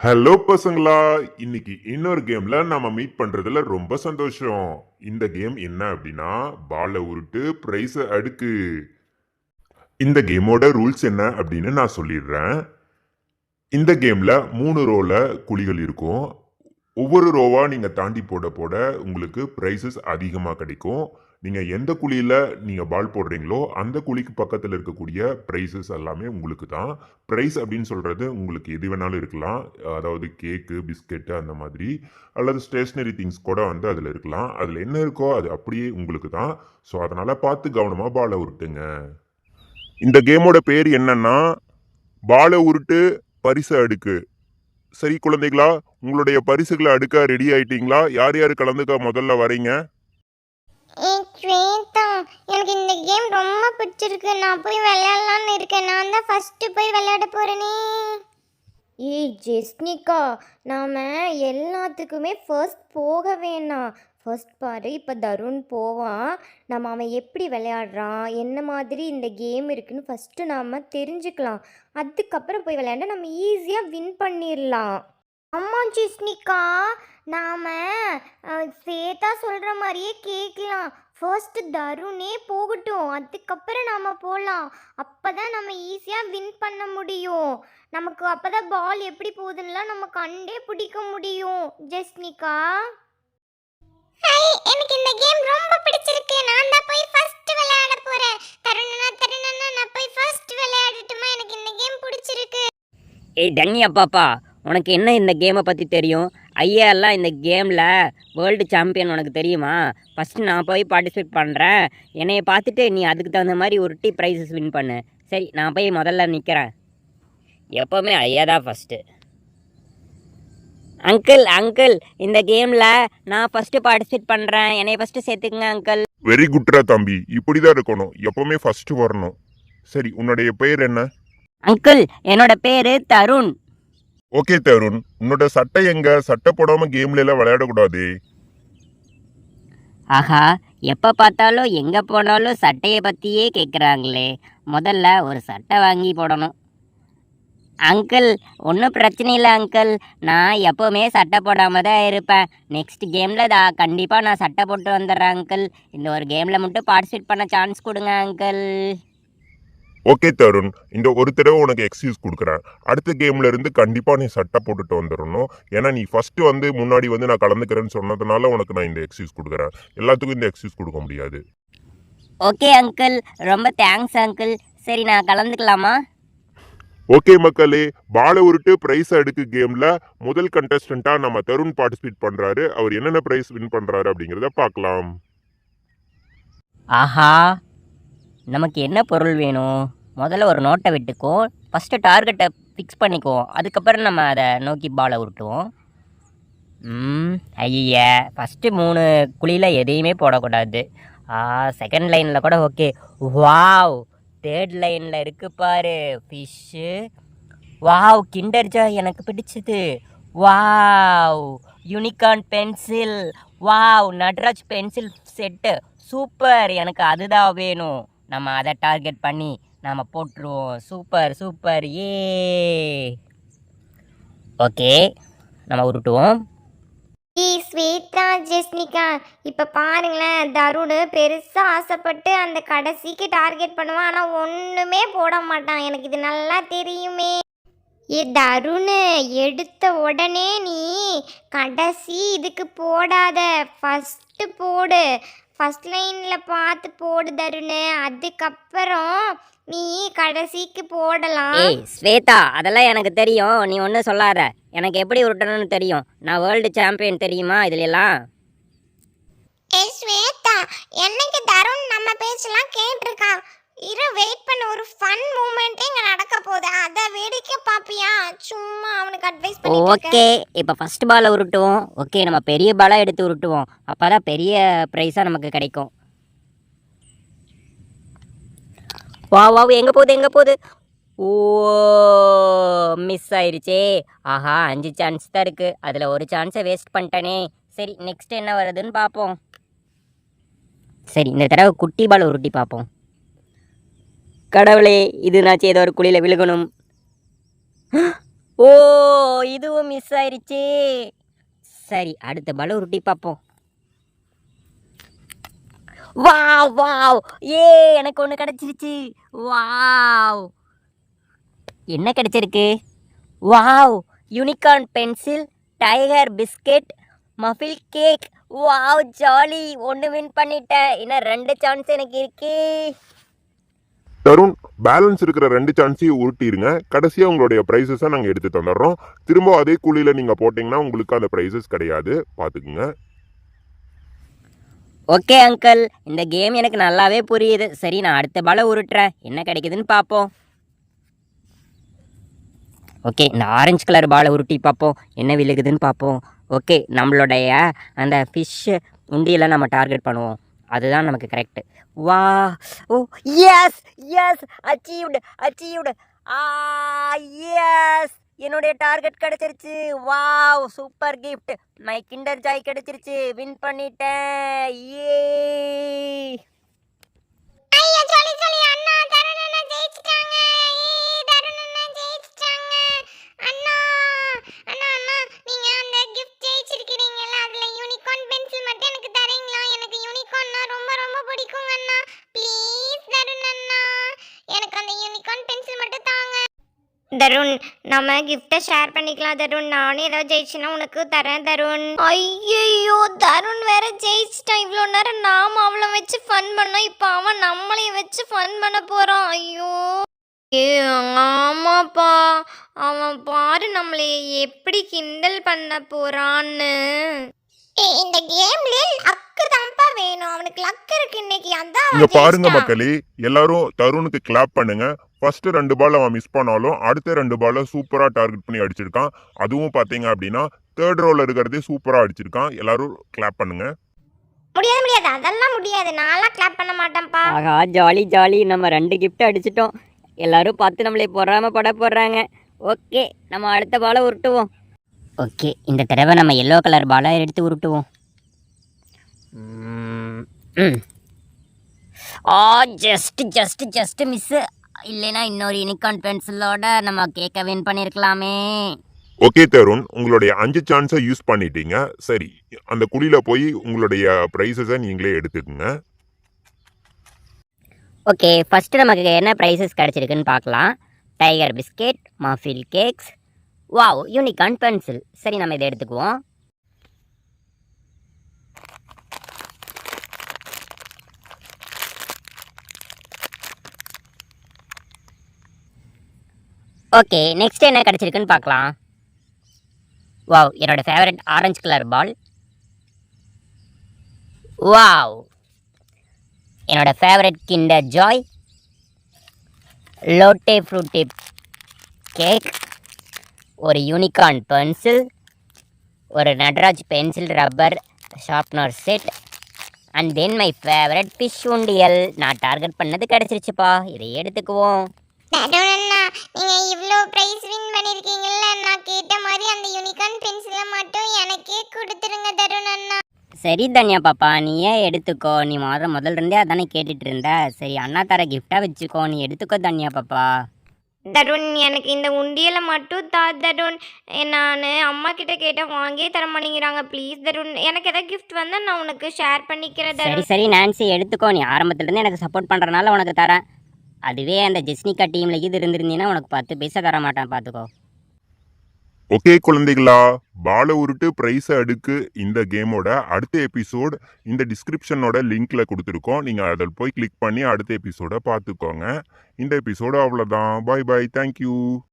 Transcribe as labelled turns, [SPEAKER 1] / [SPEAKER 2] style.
[SPEAKER 1] Hello பசங்களா, இன்னைக்கு இன்னொரு கேம்ல நாம மீட் பண்றதுல ரொம்ப சந்தோஷம். இந்த கேம் என்ன அப்படின்னா பாலை உருட்டு பிரைஸ அடுக்கு. இந்த கேமோட ரூல்ஸ் என்ன அப்படின்னு நான் சொல்லிடுறேன். இந்த கேம்ல 3 ரோல குழிகள் இருக்கும். ஒவ்வொரு ரோவா நீங்க தாண்டி போட போட உங்களுக்கு பிரைசஸ் அதிகமா கிடைக்கும். நீங்க எந்த குழியில நீங்க பால் போடுறீங்களோ அந்த குழிக்கு பக்கத்துல இருக்கக்கூடிய பிரைசஸ் எல்லாமே உங்களுக்கு தான். பிரைஸ் அப்படின்னு சொல்றது உங்களுக்கு எது வேணாலும் இருக்கலாம். அதாவது கேக்கு, பிஸ்கெட்டு அந்த மாதிரி. அல்லது ஸ்டேஷனரி திங்ஸ் கூட வந்து அதுல இருக்கலாம். அதுல என்ன இருக்கோ அது அப்படியே உங்களுக்கு தான். ஸோ அதனால பார்த்து கவனமா பாலை உருட்டுங்க. இந்த கேமோட பேர் என்னன்னா பாலை உருட்டு பரிசு அடுக்கு. சரி குழந்தைகளா, உங்களுடைய பரிசுகளை அடுக்க ரெடி ஆயிட்டீங்களா? யார் யார் கலந்துக்க முதல்ல வரீங்க?
[SPEAKER 2] ஸ்வேதா, எனக்கு இந்த கேம் ரொம்ப பிடிச்சிருக்கு. நான் போய் விளையாடலான்னு இருக்கேன். நான் தான் ஃபர்ஸ்ட் போய் விளையாட போறேனே.
[SPEAKER 3] ஏய் ஜெஸ்னிகா, நாம் எல்லாத்துக்குமே ஃபர்ஸ்ட் போக வேணாம். ஃபர்ஸ்ட் பாரு, இப்போ தருண் போவான். நம்ம அவன் எப்படி விளையாடுறான், என்ன மாதிரி இந்த கேம் இருக்குன்னு ஃபஸ்ட்டு நாம் தெரிஞ்சுக்கலாம். அதுக்கப்புறம் போய் விளையாண்டா நம்ம ஈஸியாக வின் பண்ணிடலாம்.
[SPEAKER 2] அம்மா ஜெஸ்னிகா, நாம ஸ்வேதா சொல்ற மாதிரியே கேட்கலாம். ஃபர்ஸ்ட் தருணே போகட்டும், அதுக்கப்புறம் நாம போகலாம். அப்பதான் நம்ம ஈஸியாக வின் பண்ண முடியும். நமக்கு அப்பதான் பால் எப்படி போகுதுன்னா நம்ம கண்டே பிடிக்க முடியும். ஜெஸ்னிகா, எனக்கு இந்த கேம் ரொம்ப பிடிச்சிருக்கு. நான் தான் போய் ஃபர்ஸ்ட் விளையாட போறேன். தருணனா நான் போய் ஃபர்ஸ்ட் விளையாடட்டுமா? எனக்கு இந்த கேம் பிடிச்சிருக்கு.
[SPEAKER 4] ஏய் டன்னியா பாப்பா, உனக்கு என்ன இந்த கேமை பற்றி தெரியும்? ஐயா எல்லாம் இந்த கேமில் வேர்ல்டு சாம்பியன் உனக்கு தெரியுமா? ஃபஸ்ட்டு நான் போய் பார்ட்டிசிபேட் பண்ணுறேன். என்னைய பார்த்துட்டு நீ அதுக்கு தகுந்த மாதிரி ஒரு ப்ரைஸஸ் வின் பண்ணு. சரி, நான் போய் முதல்ல நிற்கிறேன். எப்போவுமே ஐயா தான் ஃபஸ்ட்டு. அங்கிள் இந்த கேமில் நான் ஃபஸ்ட்டு பார்ட்டிசிபேட் பண்ணுறேன். என்னைய ஃபஸ்ட்டு சேர்த்துக்குங்க அங்கிள்.
[SPEAKER 1] வெரி குட்ரா தம்பி, இப்படிதான் இருக்கணும். எப்பவுமே ஃபர்ஸ்ட் வரணும். சரி, உன்னுடைய பெயர் என்ன?
[SPEAKER 4] அங்கிள், என்னோட பேர் தருண்.
[SPEAKER 1] ஓகே தருண், உன்னோட சட்டை எங்க? சட்டை போடாம கேம்ல எல்லாம் விளையாடக்கூடாது.
[SPEAKER 4] ஆஹா, எப்போ பார்த்தாலும் எங்கே போனாலும் சட்டையை பற்றியே கேட்குறாங்களே. முதல்ல ஒரு சட்டை வாங்கி போடணும். அங்கிள், ஒன்றும் பிரச்சனை இல்லை அங்கிள். நான் எப்போவுமே சட்டை போடாமல் தான் இருப்பேன். நெக்ஸ்ட் கேமில் கண்டிப்பாக நான் சட்டை போட்டு வந்துடுறேன் அங்கிள். இந்த ஒரு கேமில் மட்டும் பார்ட்டிசிபேட் பண்ண சான்ஸ் கொடுங்க அங்கிள்.
[SPEAKER 1] ஓகே தருண், இந்த ஒரு தடவை உனக்கு எக்ஸ்கியூஸ் கொடுக்குறேன். அடுத்த கேம்ல இருந்து கண்டிப்பா நீ சட்டை போட்டுட்டு வந்துடணும். ஏன்னா நீ ஃபர்ஸ்ட் வந்து முன்னாடி வந்து நான் கலந்துக்கிறேன்னு சொன்னதுனால உனக்கு நான் இந்த எக்ஸ்கியூஸ் கொடுக்குறேன். எல்லாத்துக்கும் இந்த எக்ஸ்கியூஸ் கொடுக்க முடியாது.
[SPEAKER 4] ஓகே அங்கிள், ரொம்ப தேங்க்ஸ் அங்கிள். சரி, நான் கலந்துக்கலாமா?
[SPEAKER 1] ஓகே மக்களே, பாலை உருட்டு பிரைஸ் அடுக்கு கேம்ல முதல் கண்டஸ்டண்டா நம்ம தருண் பார்ட்டிசிபேட் பண்றாரு. அவர் என்னென்ன பிரைஸ் வின் பண்றாரு அப்படிங்கிறத பார்க்கலாம்.
[SPEAKER 4] ஆஹா, நமக்கு என்ன பொருள் வேணும்? முதல்ல ஒரு நோட்டை விட்டுக்கோ. ஃபஸ்ட்டு டார்கெட்டை ஃபிக்ஸ் பண்ணிக்குவோம். அதுக்கப்புறம் நம்ம அதை நோக்கி பாலை உருட்டுவோம். ஐயா, ஃபஸ்ட்டு 3 குழியில் எதையுமே போடக்கூடாது. செகண்ட் லைனில் கூட ஓகே. வாவ், தேர்ட் லைனில் இருக்கு பாரு ஃபிஷ்ஷு. வாவ், கிண்டர் ஜாய் எனக்கு பிடிச்சது. Wow, unicorn pencil. Wow, Natraj pencil set. Super, எனக்கு அதுதான் வேணும். நம்ம அதை டார்கெட் பண்ணி நாம் போட்டுருவோம். சூப்பர் சூப்பர், ஏ. ஓகே, நம்ம உருட்டுவோம்.
[SPEAKER 2] ஸ்வேதா, ஜெஸ்னிகா, இப்போ பாருங்களேன், தருண் பெருசாக ஆசைப்பட்டு அந்த கடைசிக்கு டார்கெட் பண்ணுவான். ஆனால் ஒன்றுமே போட மாட்டான். எனக்கு இது நல்லா தெரியுமே. தருண், எடுத்த உடனே நீ கடைசி இதுக்கு போடாத, ஃபஸ்ட்டு போடு. ஃபஸ்ட் லைனில் பார்த்து போடு தருண். அதுக்கப்புறம் நீ கடைசிக்கு போடலாம்.
[SPEAKER 4] ஏய் ஸ்வேதா, அதெல்லாம் எனக்கு தெரியும். நீ ஒன்றும் சொல்லாத. எனக்கு எப்படி உருட்டணும்னு தெரியும். நான் வேர்ல்டு சாம்பியன் தெரியுமா இதுலாம்?
[SPEAKER 2] ஸ்வேதா, என்னைக்கு தருண் நம்ம பேச்செல்லாம் கேட்டிருக்கான். வெயிட் பண்ண, ஒரு ஃபன் மூமெண்ட்டே இங்கே நடக்க போகுது. அதை வேடிக்கை பாப்பியா? சும்மா அவனுக்கு அட்வைஸ் பண்ணிட்டு
[SPEAKER 4] ஓகே, இப்போ ஃபர்ஸ்ட் பாலை உருட்டுவோம். ஓகே, நம்ம பெரிய பாலாக எடுத்து உருட்டுவோம். அப்போ தான் பெரிய ப்ரைஸாக நமக்கு கிடைக்கும். வா வா, எங்கே போகுது? ஓ, மிஸ் ஆயிடுச்சே. ஆஹா, 5 சான்ஸ் தான் இருக்குது. அதில் ஒரு சான்ஸை வேஸ்ட் பண்ணிட்டேனே. சரி, நெக்ஸ்ட் என்ன வருதுன்னு பார்ப்போம். சரி, இந்த தடவை குட்டி பால் உருட்டி பார்ப்போம். கடவுளே, இது நான் ஏதோ ஒரு குழியில் விழுகணும். ஓ இதுவும் மிஸ் ஆயிருச்சு. சரி, அடுத்த பால் உருட்டி பார்ப்போம். வாவ் வாவ், ஏ எனக்கு ஒன்று கிடச்சிருச்சு. வாவ், என்ன கிடைச்சிருக்கு? Wow, unicorn pencil, tiger biscuit, muffin cake. Wow jolly, ஒன்று வின் பண்ணிட்டேன். இன்னும் 2 சான்ஸ் எனக்கு இருக்கு.
[SPEAKER 1] தருண், பேலன்ஸ் இருக்கிற 2 சான்ஸையும் உருட்டிருங்க. கடைசியா உங்களுடைய ப்ரைஸஸை நாங்க எடுத்து தந்துடுறோம். திரும்ப அதே கூலியில நீங்க போட்டீங்கன்னா உங்களுக்கு அந்த ப்ரைஸஸ் கிடையாது, பாத்துக்குங்க.
[SPEAKER 4] ஓகே அங்கிள், இந்த கேம் எனக்கு நல்லாவே புரியுது. சரி, நான் அடுத்த பாலை உருட்டுறேன், என்ன கிடைக்குதுன்னு பார்ப்போம். ஓகே, இந்த ஆரஞ்சு கலர் பாலை உருட்டி பார்ப்போம், என்ன விழுகுதுன்னு பார்ப்போம். ஓகே, நம்மளுடைய அந்த ஃபிஷ்ஷு உண்டியெல்லாம் நம்ம டார்கெட் பண்ணுவோம், அதுதான் நமக்கு கரெக்டு. வா, oh yes yes, achieved achieved. Yes, என்னுடைய டார்கெட் கிடைச்சிருச்சு. Wow, super gift, my Kinder Joy கிடைச்சிருச்சு. வின் பண்ணிட்டேன். ஏ,
[SPEAKER 2] ஐயா சொல்லி சொல்லி அண்ணா தருண் அண்ணா ஜெயிச்சிட்டாங்க. தருண் அண்ணா ஜெயிச்சிட்டாங்க. அண்ணா அண்ணா அண்ணா, நீங்க அந்த கிஃப்ட் ஜெயிச்சிருக்கீங்கல்ல, அதுல யூனிகார்ன் பென்சில் மட்டும் எனக்கு தரீங்களா? எனக்கு யூனிகார்ன்னா ரொம்ப ரொம்ப பிடிக்கும் அண்ணா. ப்ளீஸ் தருண் அண்ணா, எனக்கு அந்த யூனிகார்ன் பென்சில் மட்டும் தாங்க. தருண், நம்ம கிஃப்ட்டை ஷேர் பண்ணிக்கலாம் தருண். நானே ஏதாவது ஜெயிச்சுன்னா உனக்கு தரேன் தருண். ஐயோ, தருண் வேற ஜெயிச்சிட்டான். இவ்வளோ நேரம் நாம அவளை வச்சு ஃபன் பண்ணோம், இப்போ அவன் நம்மளையும் வச்சு ஃபன் பண்ண போறான். ஐயோ, ஏ ஆமாப்பா, அவன் பாரு நம்மளை எப்படி கிண்டல் பண்ண போறான்னு. இந்த கேம்ல லக்கு தான்ப்பா வேணும், அவனுக்கு லக்கு இருக்கு இன்னைக்கு. அதான்
[SPEAKER 1] இங்க பாருங்க மக்களே, எல்லாரும் தருணுக்கு கிளாப் பண்ணுங்க. ஃபர்ஸ்ட் 2 பால் அவன் மிஸ் பண்ணாலும் அடுத்த 2 பாலை சூப்பரா டார்கெட் பண்ணி அடிச்சிருக்கான். அதுவும் பாத்தீங்க அப்படின்னா 3rd ரோல இருக்கிறதே சூப்பரா அடிச்சிருக்கான். எல்லாரும் கிளாப் பண்ணுங்க.
[SPEAKER 2] முடியாது முடியாது, அதெல்லாம் முடியாது, நான்லாம் கிளாப் பண்ண மாட்டேன்ப்பா.
[SPEAKER 4] ஆகா ஜாலி ஜாலி, நம்ம 2 கிஃப்ட் அடிச்சிட்டோம். எல்லாரும் பார்த்து நம்மளை பொறாமப்பட போடுறாங்க. ஓகே, நம்ம அடுத்த பாலை உருட்டுவோம். ஓகே, இந்த தடவை நம்ம எல்லோ கலர் பாலை எடுத்து உருட்டுவோம். Just just just miss. இல்லைன்னா இன்னொரு யூனிகார்ன் பென்சிலோட நம்ம கேக்கை வின் பண்ணியிருக்கலாமே.
[SPEAKER 1] ஓகே தருண், உங்களுடைய 5 சான்ஸை யூஸ் பண்ணிட்டீங்க. சரி, அந்த குழியில போய் உங்களுடைய ப்ரைஸஸை நீங்களே எடுத்துக்கோங்க.
[SPEAKER 4] ஓகே, ஃபஸ்ட்டு நமக்கு என்ன ப்ரைஸஸ் கிடச்சிருக்குன்னு பார்க்கலாம். Tiger biscuit, muffin cakes, wow unicorn pencil. சரி, நம்ம இதை எடுத்துக்குவோம். ஓகே, நெக்ஸ்ட் என்ன கிடச்சிருக்குன்னு பார்க்கலாம். வாவ், என்னோட favourite orange colour ball. Wow, என்னோட favourite Kinder Joy, Lotte Fruity cake, ஒரு யூனிகார்ன் பென்சில், ஒரு Natraj pencil rubber sharpener set, and then my favourite fish உண்டியல். நான் டார்கெட் பண்ணது கிடச்சிருச்சுப்பா, இதை எடுத்துக்குவோம்.
[SPEAKER 2] தருண் அண்ணா, நீங்க இவ்ளோ பிரைஸ் வின் பண்ணிருக்கீங்கல்ல, நான் கேட்ட மாதிரி அந்த யூனிகார்ன் பென்சிலை மட்டும் எனக்கே கொடுத்துருங்க தருண் அண்ணா.
[SPEAKER 4] சரி தன்யா பாப்பா, நீயே எடுத்துக்கோ. நீ முதல்ல இருந்தே அதானே கேட்டுட்டு இருந்த. சரி, அண்ணா தர கிஃப்டா வச்சுக்கோ, நீ எடுத்துக்கோ தன்யா பாப்பா.
[SPEAKER 2] தருண், எனக்கு இந்த உண்டியலை மட்டும் தா தருண். நான் அம்மா கிட்ட கேட்டால் வாங்கியே தர மாட்டேங்கிறாங்க. ப்ளீஸ் தருண், எனக்கு எதாவது கிஃப்ட் வந்தால் நான் உனக்கு ஷேர் பண்ணிக்கிறேன்
[SPEAKER 4] சரி
[SPEAKER 2] தருண்.
[SPEAKER 4] சரி நான்சி, எடுத்துக்கோ. நீ ஆரம்பத்துல இருந்து எனக்கு சப்போர்ட் பண்றதுனால உனக்கு தரேன். அதுவே அந்த ஜெஸ்னிகா டீம்ல இது இருந்திருந்தீங்கன்னா உனக்கு 10 பைசா தர மாட்டேன், பாத்துக்கோ.
[SPEAKER 1] ஓகே குழந்தைகளா, பால உருட்டு பிரைஸ் அடுக்கு இந்த கேமோட அடுத்த எபிசோட் இந்த டிஸ்கிரிப்ஷனோட லிங்க்ல கொடுத்துருக்கோம். நீங்க அதில் போய் கிளிக் பண்ணி அடுத்த எபிசோட பார்த்துக்கோங்க. இந்த எபிசோடு அவ்வளோதான். பாய் பாய், தேங்க்யூ.